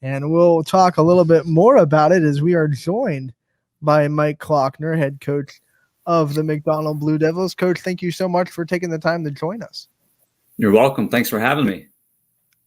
And we'll talk a little bit more about it as we are joined by Mike Klockner, head coach of the McDonald Blue Devils. Coach, thank you so much for taking the time to join us. You're welcome. Thanks for having me.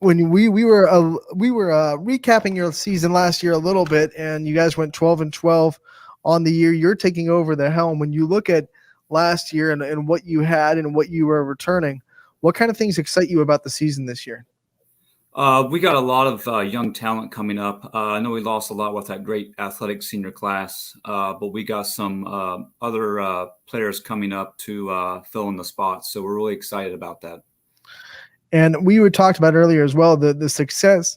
When we were recapping your season last year a little bit, and you guys went 12-12 on the year. You're taking over the helm. When you look at last year and what you had and what you were returning, what kind of things excite you about the season this year? We got a lot of young talent coming up. I know we lost a lot with that great athletic senior class, but we got some other players coming up to fill in the spots. So we're really excited about that. And we were talked about earlier as well, the success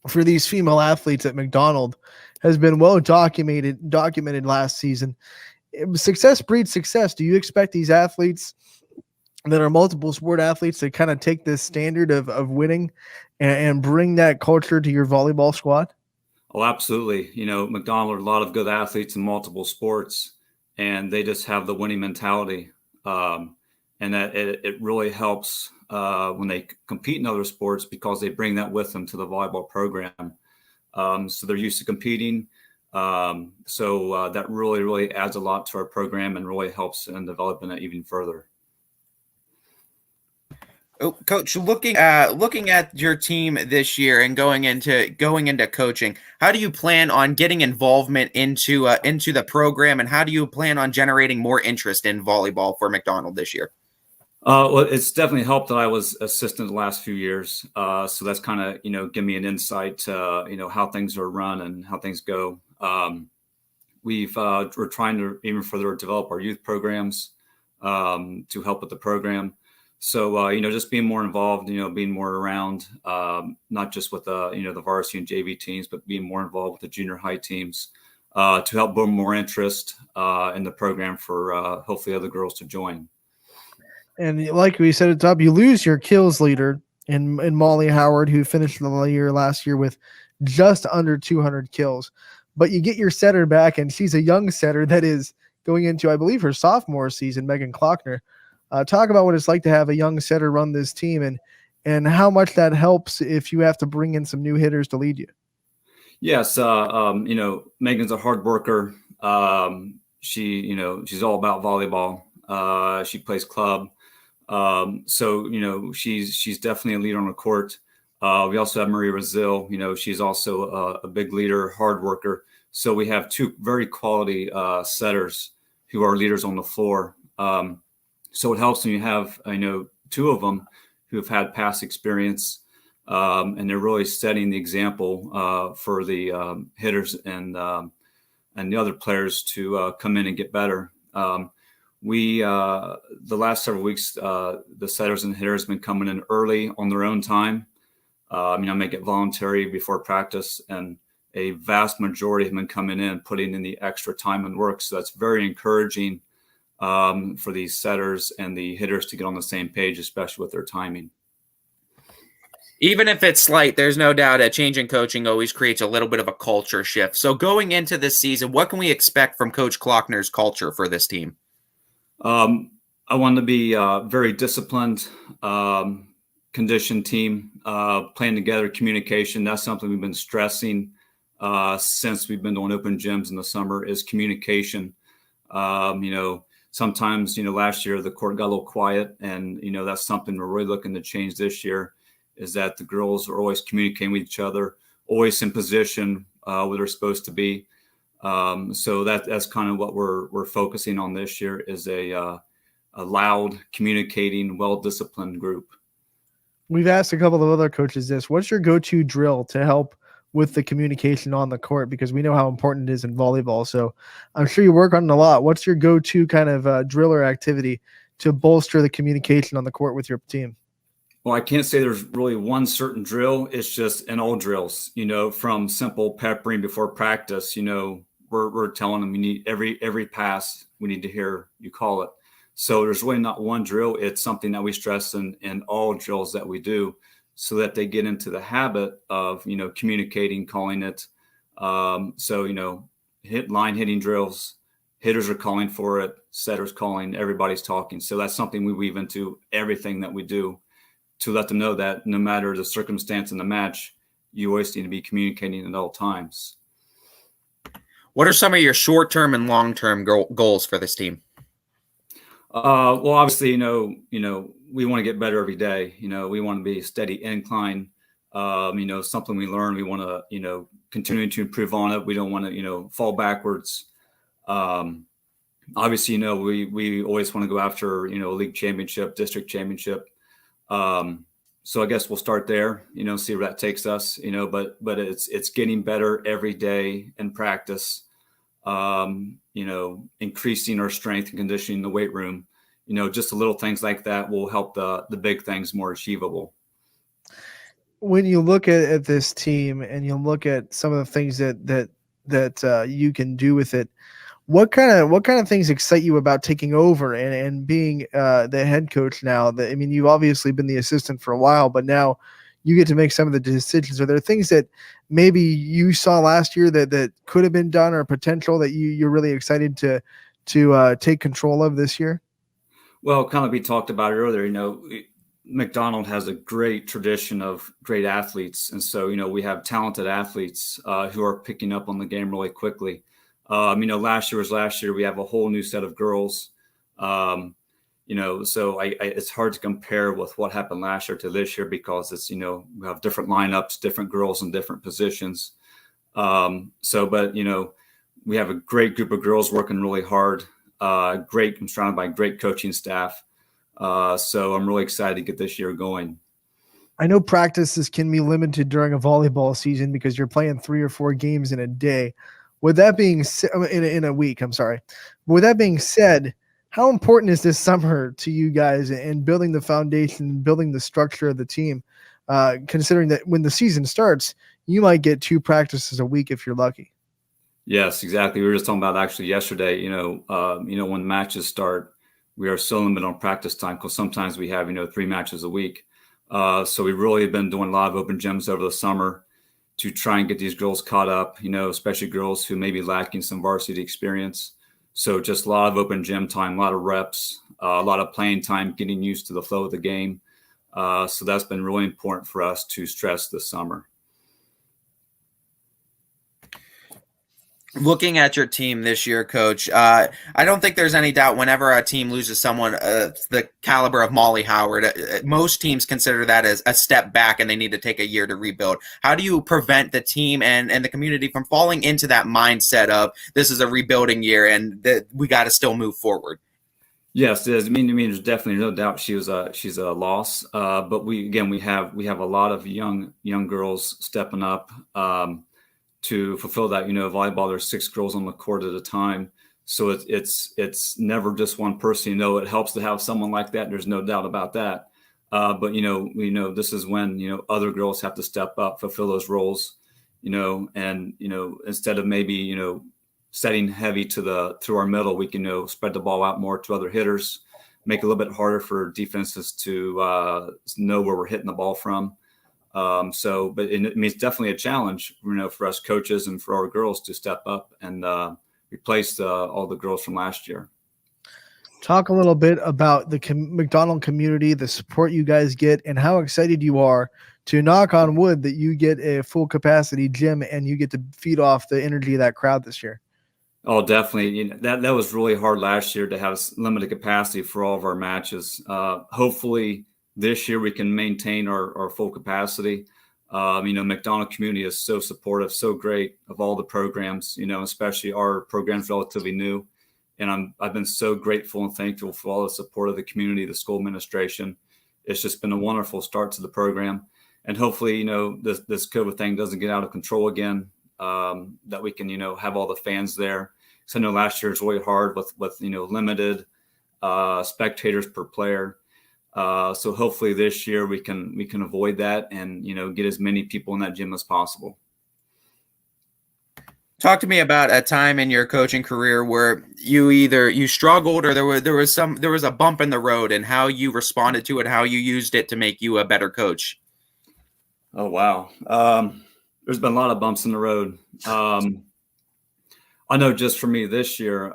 for these female athletes at McDonald has been well documented last season. Success breeds success. Do you expect these athletes that are multiple sport athletes to kind of take this standard of winning and bring that culture to your volleyball squad? Oh, absolutely. You know, McDonald are a lot of good athletes in multiple sports, and they just have the winning mentality. And that it really helps when they compete in other sports because they bring that with them to the volleyball program. So they're used to competing. So that really adds a lot to our program and really helps in developing it even further. Oh, Coach, looking at your team this year and going into coaching, how do you plan on getting involvement into the program, and how do you plan on generating more interest in volleyball for McDonald this year? Well, it's definitely helped that I was assistant the last few years. So that's kind of, give me an insight to, how things are run and how things go. We're trying to even further develop our youth programs to help with the program. So, just being more involved, being more around, not just with the varsity and JV teams, but being more involved with the junior high teams to help build more interest in the program for hopefully other girls to join. And like we said at the top, you lose your kills leader in Molly Howard, who finished the year last year with just under 200 kills. But you get your setter back, and she's a young setter that is going into, I believe, her sophomore season, Megan Klockner. Talk about what it's like to have a young setter run this team and how much that helps if you have to bring in some new hitters to lead you. Yes, Megan's a hard worker. She's all about volleyball. She plays club. So she's definitely a leader on the court. We also have Marie Brazil. She's also a big leader, hard worker. So we have two very quality setters who are leaders on the floor. So it helps when you have, two of them who have had past experience, and they're really setting the example for the hitters and the other players to come in and get better. The last several weeks, the setters and hitters have been coming in early on their own time. I make it voluntary before practice, and a vast majority have been coming in, putting in the extra time and work. So that's very encouraging for these setters and the hitters to get on the same page, especially with their timing. Even if it's slight, there's no doubt a change in coaching always creates a little bit of a culture shift. So going into this season, what can we expect from Coach Klockner's culture for this team? I want to be very disciplined, conditioned team, playing together, communication. That's something we've been stressing since we've been doing open gyms in the summer is communication. Sometimes, last year the court got a little quiet, and, that's something we're really looking to change this year, is that the girls are always communicating with each other, always in position where they're supposed to be. So that's kind of what we're focusing on this year, is a loud, communicating, well-disciplined group. We've asked a couple of other coaches this. What's your go-to drill to help with the communication on the court? Because we know how important it is in volleyball. So I'm sure you work on it a lot. What's your go-to kind of drill or activity to bolster the communication on the court with your team? Well, I can't say there's really one certain drill. It's just in all drills, from simple peppering before practice, we're telling them we need every pass, we need to hear you call it. So there's really not one drill. It's something that we stress in all drills that we do, so that they get into the habit of, communicating, calling it. Line hitting drills, hitters are calling for it, setters calling, everybody's talking. So that's something we weave into everything that we do, to let them know that no matter the circumstance in the match, you always need to be communicating at all times. What are some of your short-term and long-term goals for this team? Well, obviously, we want to get better every day. We want to be a steady incline. Something we learn, we want to, continue to improve on it. We don't want to, fall backwards. Obviously, we always want to go after, a league championship, district championship. So I guess we'll start there, see where that takes us, but it's getting better every day in practice. Increasing our strength and conditioning in the weight room, just the little things like that will help the big things more achievable. When you look at this team and you look at some of the things that you can do with it, what kind of things excite you about taking over and being the head coach now? You've obviously been the assistant for a while, but now you get to make some of the decisions. Are there things that maybe you saw last year that could have been done, or potential that you're really excited to take control of this year? Well, kind of we talked about it earlier, McDonald has a great tradition of great athletes. And so, we have talented athletes who are picking up on the game really quickly. Last year, we have a whole new set of girls. So it's hard to compare with what happened last year to this year, because it's, we have different lineups, different girls in different positions. But we have a great group of girls working really hard. I'm surrounded by great coaching staff. So I'm really excited to get this year going. I know practices can be limited during a volleyball season because you're playing 3 or 4 games in a day. With that being said, in a week, I'm sorry. With that being said, how important is this summer to you guys in building the foundation, building the structure of the team, considering that when the season starts, you might get 2 practices a week if you're lucky? Yes, exactly. We were just talking about actually yesterday, when matches start, we are so limited on practice time because sometimes we have, 3 matches a week. So we really have been doing a lot of open gyms over the summer to try and get these girls caught up, especially girls who may be lacking some varsity experience. So just a lot of open gym time, a lot of reps, a lot of playing time, getting used to the flow of the game. So that's been really important for us to stress this summer. Looking at your team this year, Coach, I don't think there's any doubt whenever a team loses someone the caliber of Molly Howard, most teams consider that as a step back and they need to take a year to rebuild. How do you prevent the team and the community from falling into that mindset of this is a rebuilding year and that we got to still move forward? Yes, it is. There's definitely no doubt she's a loss. But we have a lot of young girls stepping up. To fulfill that, volleyball, there's 6 girls on the court at a time. So it's never just one person, it helps to have someone like that. There's no doubt about that. But, we know this is when, other girls have to step up, fulfill those roles, and, instead of maybe, setting heavy through our middle, we can, spread the ball out more to other hitters, make it a little bit harder for defenses to know where we're hitting the ball from. But it's definitely a challenge, for us coaches and for our girls to step up and replace all the girls from last year. Talk a little bit about the McDonald community, the support you guys get, and how excited you are to, knock on wood, that you get a full capacity gym and you get to feed off the energy of that crowd this year. Oh, definitely. That was really hard last year to have limited capacity for all of our matches. Hopefully this year we can maintain our full capacity. McDonald Community is so supportive, so great of all the programs, especially our program's relatively new. And I've been so grateful and thankful for all the support of the community, the school administration. It's just been a wonderful start to the program. And hopefully, this COVID thing doesn't get out of control again, that we can, have all the fans there. So I know last year was really hard with limited spectators per player. So hopefully this year we can avoid that and, get as many people in that gym as possible. Talk to me about a time in your coaching career where you struggled or there was a bump in the road, and how you responded to it, how you used it to make you a better coach. Oh, wow. There's been a lot of bumps in the road. I know just for me this year,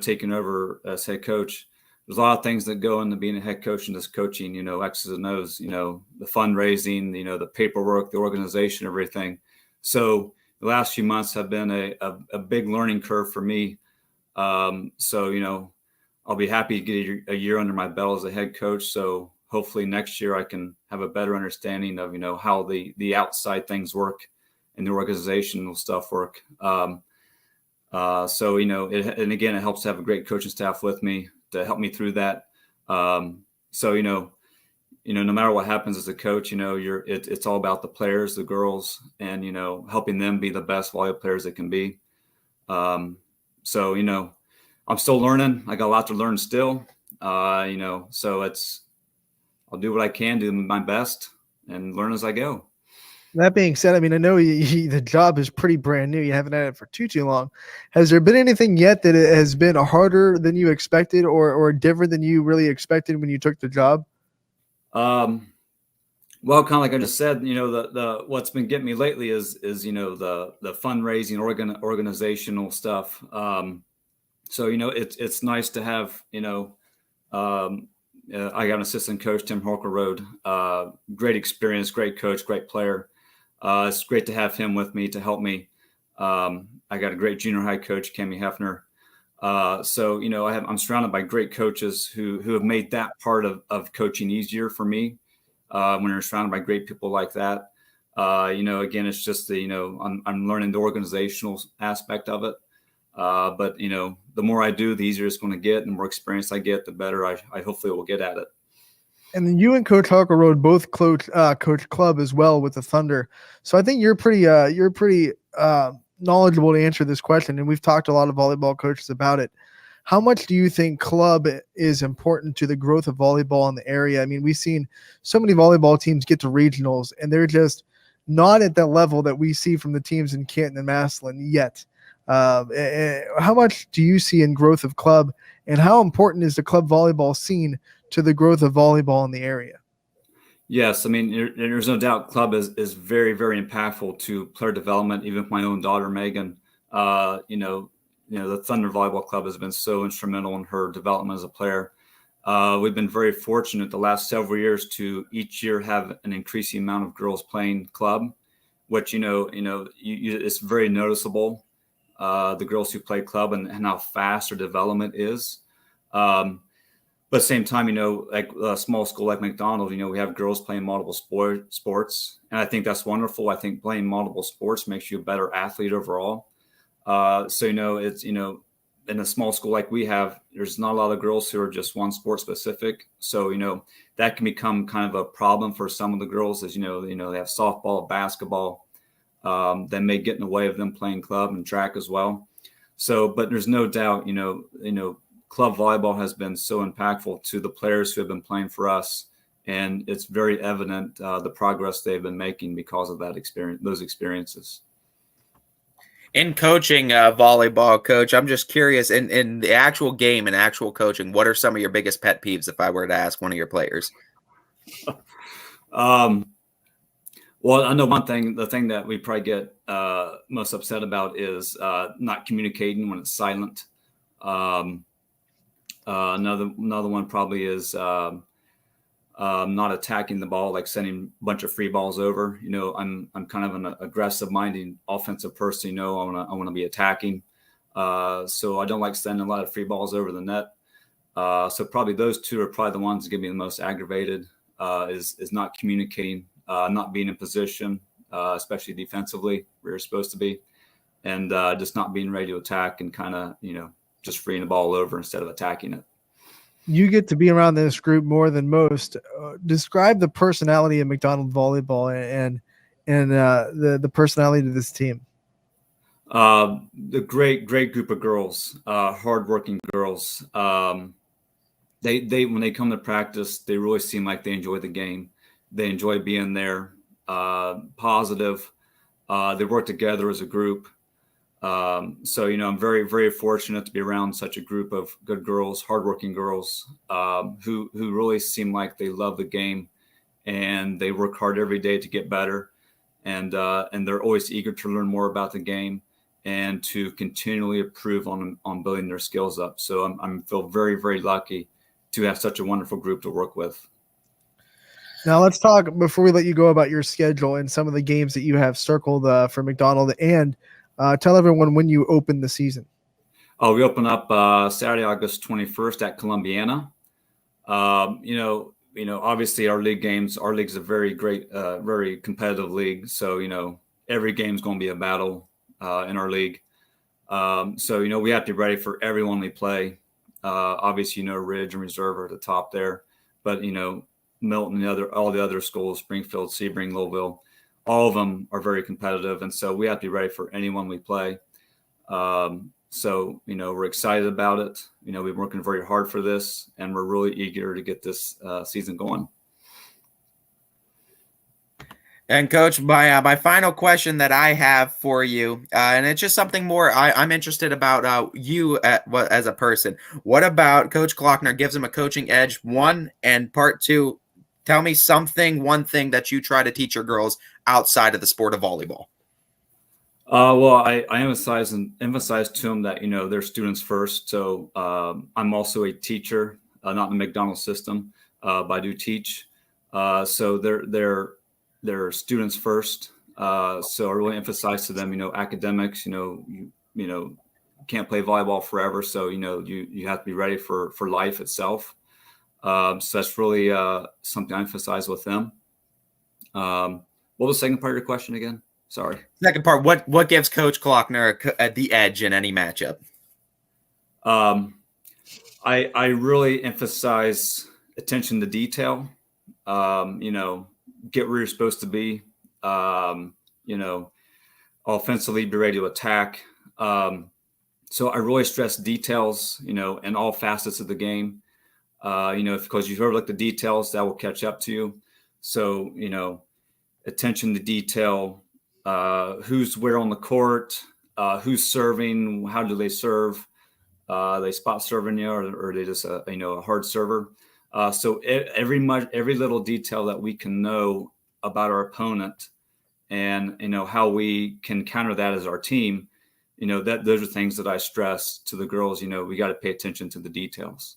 taking over as head coach, there's a lot of things that go into being a head coach and just coaching, X's and O's, the fundraising, the paperwork, the organization, everything. So the last few months have been a big learning curve for me. So, I'll be happy to get a year under my belt as a head coach. So hopefully next year I can have a better understanding of, how the outside things work and the organizational stuff work. So, and again, it helps to have a great coaching staff with me to help me through that. So, no matter what happens as a coach, it's all about the players, the girls, and, helping them be the best volleyball players they can be. So, I'm still learning. I got a lot to learn still, so I'll do what I can, do my best, and learn as I go. That being said, I mean, I know the job is pretty brand new. You haven't had it for too long. Has there been anything yet that it has been harder than you expected or different than you really expected when you took the job? Well, kind of like I just said, the what's been getting me lately is the fundraising, organizational stuff. So, it's nice to have, I got an assistant coach, Tim Holkerode, great experience, great coach, great player. It's great to have him with me to help me. I got a great junior high coach, Cammie Hefner. So, I'm surrounded by great coaches who have made that part of coaching easier for me. When you're surrounded by great people like that, again, it's just I'm learning the organizational aspect of it. But the more I do, the easier it's going to get. And the more experience I get, the better I hopefully will get at it. And then you and Coach Holkerode both coach club as well with the Thunder. So I think you're pretty knowledgeable to answer this question. And we've talked to a lot of volleyball coaches about it. How much do you think club is important to the growth of volleyball in the area? I mean, we've seen so many volleyball teams get to regionals, and they're just not at that level that we see from the teams in Canton and Massillon yet. How much do you see in growth of club, and how important is the club volleyball scene to the growth of volleyball in the area? Yes, I mean, there's no doubt club is very, very impactful to player development. Even with my own daughter, Megan, the Thunder Volleyball Club has been so instrumental in her development as a player. We've been very fortunate the last several years to each year have an increasing amount of girls playing club, which, it's very noticeable. The girls who play club and how fast their development is. But at the same time, like a small school like McDonald, we have girls playing multiple sports. And I think that's wonderful. I think playing multiple sports makes you a better athlete overall. So, it's, in a small school like we have, there's not a lot of girls who are just one sport specific. So, that can become kind of a problem for some of the girls as, they have softball, basketball, that may get in the way of them playing club and track as well. So, but there's no doubt, club volleyball has been so impactful to the players who have been playing for us. And it's very evident the progress they've been making because of that experience, those experiences. In coaching volleyball, Coach, I'm just curious, in the actual game and actual coaching, what are some of your biggest pet peeves if I were to ask one of your players? Well, I know the thing that we probably get most upset about is not communicating when it's silent. Another one probably is not attacking the ball, like sending a bunch of free balls over. I'm kind of an aggressive minded offensive person. I want to be attacking. So I don't like sending a lot of free balls over the net. So probably those two are probably the ones that get me the most aggravated. Is not communicating, not being in position, especially defensively where you're supposed to be, and just not being ready to attack and kind of just freeing the ball over instead of attacking it. You get to be around this group more than most. Describe the personality of McDonald Volleyball and the personality of this team. The great group of girls, hardworking girls. They when they come to practice, they really seem like they enjoy the game. They enjoy being there. Positive. They work together as a group. So, I'm very, very fortunate to be around such a group of good girls, hardworking girls, who really seem like they love the game and they work hard every day to get better. And they're always eager to learn more about the game and to continually improve on building their skills up. So I feel very, very lucky to have such a wonderful group to work with. Now let's talk before we let you go about your schedule and some of the games that you have circled for McDonald, and tell everyone when you open the season. Oh, we open up Saturday, August 21st at Columbiana. Obviously our league's a very great, very competitive league. So, every game's going to be a battle in our league. So, we have to be ready for everyone we play. Obviously, Ridge and Reserve are at the top there, but, Milton, all the other schools, Springfield, Sebring, Louisville, all of them are very competitive. And so we have to be ready for anyone we play. So, we're excited about it. We've been working very hard for this, and we're really eager to get this season going. And Coach, my final question that I have for you, and it's just something more I'm interested about you as a person. What about Coach Klockner gives him a coaching edge? One, and part two, tell me one thing that you try to teach your girls outside of the sport of volleyball. Well, I emphasize to them that, they're students first. So I'm also a teacher, not in the McDonald's system, but I do teach. So they're students first. So I really emphasize to them, academics, you can't play volleyball forever. So, you have to be ready for life itself. So that's really something I emphasize with them. What was the second part of your question again? Sorry. Second part, what gives Coach Klockner the edge in any matchup? I really emphasize attention to detail. Get where you're supposed to be. Offensively, be ready to attack. So I really stress details, in all facets of the game. Because you've overlooked the details, that will catch up to you. So, attention to detail. Who's where on the court, who's serving, how do they serve, they spot serving you, or are they just a hard server? So every little detail that we can know about our opponent, and how we can counter that as our team, those are things that I stress to the girls. We got to pay attention to the details.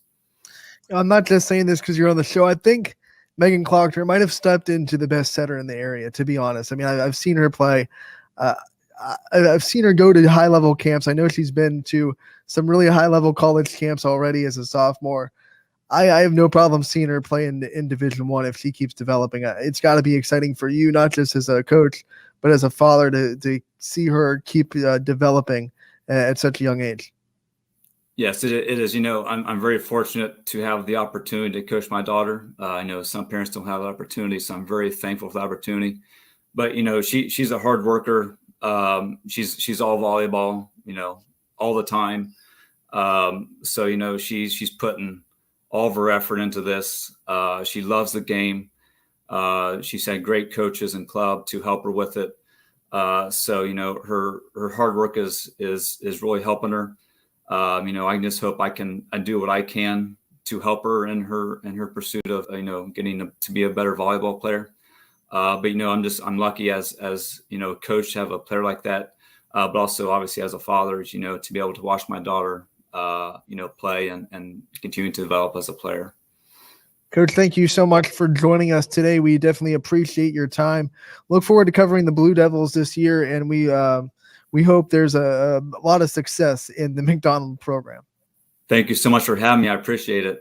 I'm not just saying this because you're on the show. I think Megan Klockner might have stepped into the best setter in the area, to be honest. I mean, I've seen her play. I've seen her go to high-level camps. I know she's been to some really high-level college camps already as a sophomore. I have no problem seeing her play in Division I if she keeps developing. It's got to be exciting for you, not just as a coach, but as a father to see her keep developing at such a young age. Yes, it is. I'm very fortunate to have the opportunity to coach my daughter. I know some parents don't have that opportunity, so I'm very thankful for the opportunity. But she's a hard worker. She's all volleyball, all the time. So she's putting all of her effort into this. She loves the game. She's had great coaches and club to help her with it. So her hard work is really helping her. I just hope I do what I can to help her in her pursuit of, getting to be a better volleyball player. But, I'm lucky as coach to have a player like that. But also obviously as a father, to be able to watch my daughter, play and continue to develop as a player. Coach, thank you so much for joining us today. We definitely appreciate your time. Look forward to covering the Blue Devils this year, and we hope there's a lot of success in the McDonald program. Thank you so much for having me. I appreciate it.